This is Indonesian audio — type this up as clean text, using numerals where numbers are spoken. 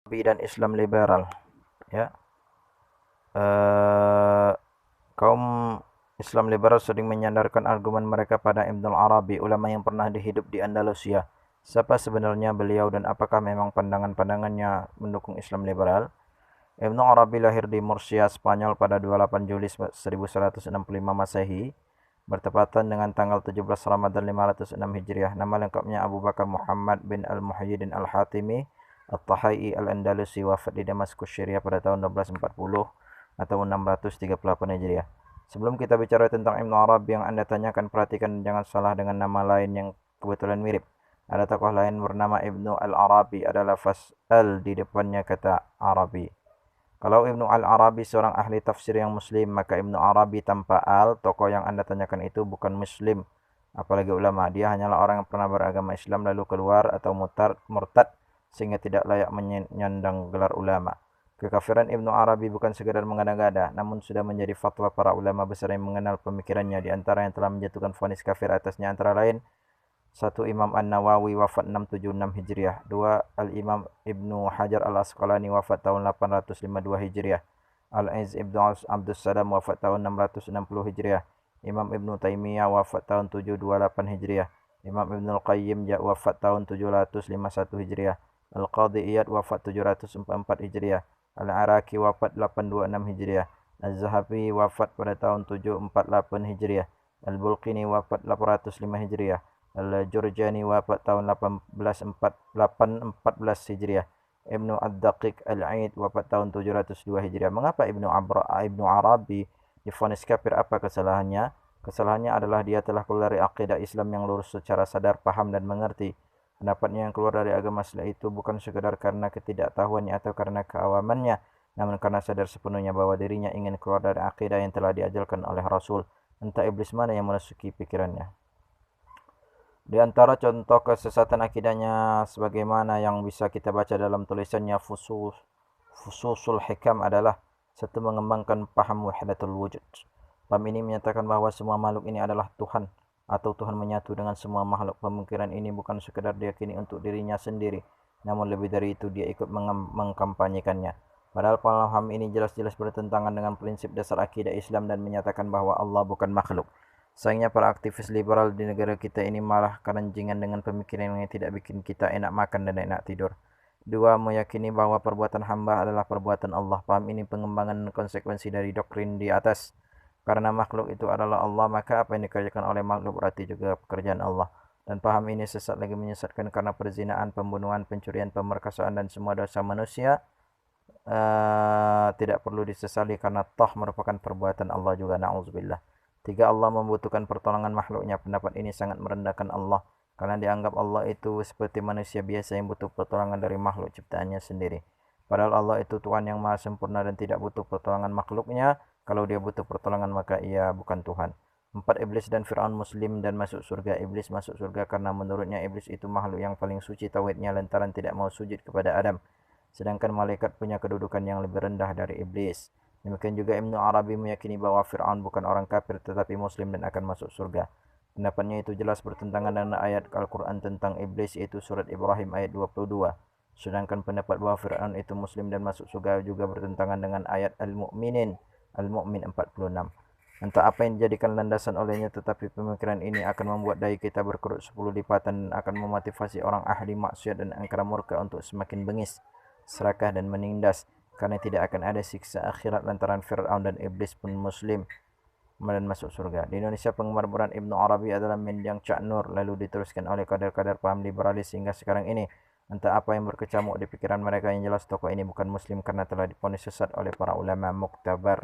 dan Islam liberal, ya. Eh, kaum Islam liberal sering menyandarkan argumen mereka pada Ibnu Arabi, ulama yang pernah hidup di Andalusia. Siapa sebenarnya beliau dan apakah memang pandangan-pandangannya mendukung Islam liberal? Ibnu Arabi lahir di Murcia, Spanyol pada 28 Juli 1165 Masehi, bertepatan dengan tanggal 17 Ramadan 506 Hijriah. Nama lengkapnya Abu Bakar Muhammad bin Al-Muhyiddin Al-Hatimi At-Tahai Al-Andalusi, wafat di Damaskus, Syria pada tahun 1240 atau 638 Hijriah. Sebelum kita bicara tentang Ibnu Arabi yang Anda tanyakan, perhatikan jangan salah dengan nama lain yang kebetulan mirip. Ada tokoh lain bernama Ibnu Al-Arabi, ada lafaz al di depannya kata Arabi. Kalau Ibnu Al-Arabi seorang ahli tafsir yang muslim, maka Ibnu Arabi tanpa al, tokoh yang Anda tanyakan itu bukan muslim, apalagi ulama. Dia hanyalah orang yang pernah beragama Islam lalu keluar atau murtad sehingga tidak layak menyandang gelar ulama. Kekafiran Ibnu Arabi bukan sekadar mengada-ngada, namun sudah menjadi fatwa para ulama besar yang mengenal pemikirannya. Di antara yang telah menjatuhkan vonis kafir atasnya antara lain: 1. Imam An-Nawawi, wafat 676 Hijriah. 2. Al-Imam Ibnu Hajar Al-Asqalani, wafat tahun 852 Hijriah. Al-Izz Ibnu Abdus Salam, wafat tahun 660 Hijriah. Imam Ibnu Taimiyah, wafat tahun 728 Hijriah. Imam Ibnu Al-Qayyim, wafat tahun 751 Hijriah. Al-Qadhi Iyad, wafat 744 Hijriah. Al-Araki, wafat 826 Hijriah. Az-Zahabi, wafat pada tahun 748 Hijriah. Al-Bulqini, wafat 805 Hijriah. Al-Jurjani, wafat tahun 814 Hijriah. Ibnu Ad-Daqiq Al-Aid, wafat tahun 702 Hijriah. Mengapa Ibnu Arabi divonis kafir? Apa kesalahannya? Kesalahannya adalah dia telah keluar dari akidah Islam yang lurus secara sadar, paham, dan mengerti. Pendapatnya yang keluar dari agama Islam itu bukan sekadar karena ketidaktahuannya atau karena keawamannya, namun karena sadar sepenuhnya bahwa dirinya ingin keluar dari akidah yang telah diajarkan oleh Rasul. Entah iblis mana yang merasuki pikirannya. Di antara contoh kesesatan akidahnya sebagaimana yang bisa kita baca dalam tulisannya Fususul Hikam adalah: 1. Mengembangkan paham wahdatul wujud. Paham ini menyatakan bahwa semua makhluk ini adalah Tuhan, atau Tuhan menyatu dengan semua makhluk. Pemikiran ini bukan sekadar diyakini untuk dirinya sendiri, namun lebih dari itu dia ikut mengkampanyekannya. Padahal paham ini jelas-jelas bertentangan dengan prinsip dasar akidah Islam dan menyatakan bahwa Allah bukan makhluk. Sayangnya para aktivis liberal di negara kita ini malah keranjingan dengan pemikiran yang tidak bikin kita enak makan dan enak tidur. 2. Meyakini bahwa perbuatan hamba adalah perbuatan Allah. Paham ini pengembangan konsekuensi dari doktrin di atas. Karena makhluk itu adalah Allah, maka apa yang dikerjakan oleh makhluk berarti juga pekerjaan Allah. Dan paham ini sesat lagi menyesatkan karena perzinaan, pembunuhan, pencurian, pemerkosaan, dan semua dosa manusia tidak perlu disesali karena toh merupakan perbuatan Allah juga. Na'udzubillah. 3. Allah membutuhkan pertolongan makhluknya. Pendapat ini sangat merendahkan Allah, karena dianggap Allah itu seperti manusia biasa yang butuh pertolongan dari makhluk ciptaannya sendiri. Padahal Allah itu Tuhan yang maha sempurna dan tidak butuh pertolongan makhluknya. Kalau dia butuh pertolongan maka ia bukan Tuhan. 4. Iblis dan Fir'aun muslim dan masuk surga. Iblis masuk surga karena menurutnya iblis itu makhluk yang paling suci tauhidnya lantaran tidak mau sujud kepada Adam. Sedangkan malaikat punya kedudukan yang lebih rendah dari iblis. Demikian juga Ibnu Arabi meyakini bahwa Fir'aun bukan orang kafir tetapi muslim dan akan masuk surga. Pendapatnya itu jelas bertentangan dengan ayat Al-Quran tentang iblis, yaitu surat Ibrahim ayat 22. Sedangkan pendapat bahwa Fir'aun itu muslim dan masuk surga juga bertentangan dengan ayat Al-Mu'min 46. Entah apa yang dijadikan landasan olehnya, tetapi pemikiran ini akan membuat dai kita berkerut 10 lipatan dan akan memotivasi orang ahli maksiat dan angkara murka untuk semakin bengis, serakah, dan menindas, karena tidak akan ada siksa akhirat lantaran Fir'aun dan iblis pun muslim dan masuk surga. Di Indonesia, penggemar berat Ibnu Arabi adalah Mendiang Cak Nur, lalu diteruskan oleh kadar-kadar paham liberalis hingga sekarang ini. Entah apa yang berkecamuk di pikiran mereka, yang jelas tokoh ini bukan muslim karena telah divonis sesat oleh para ulama muktabar.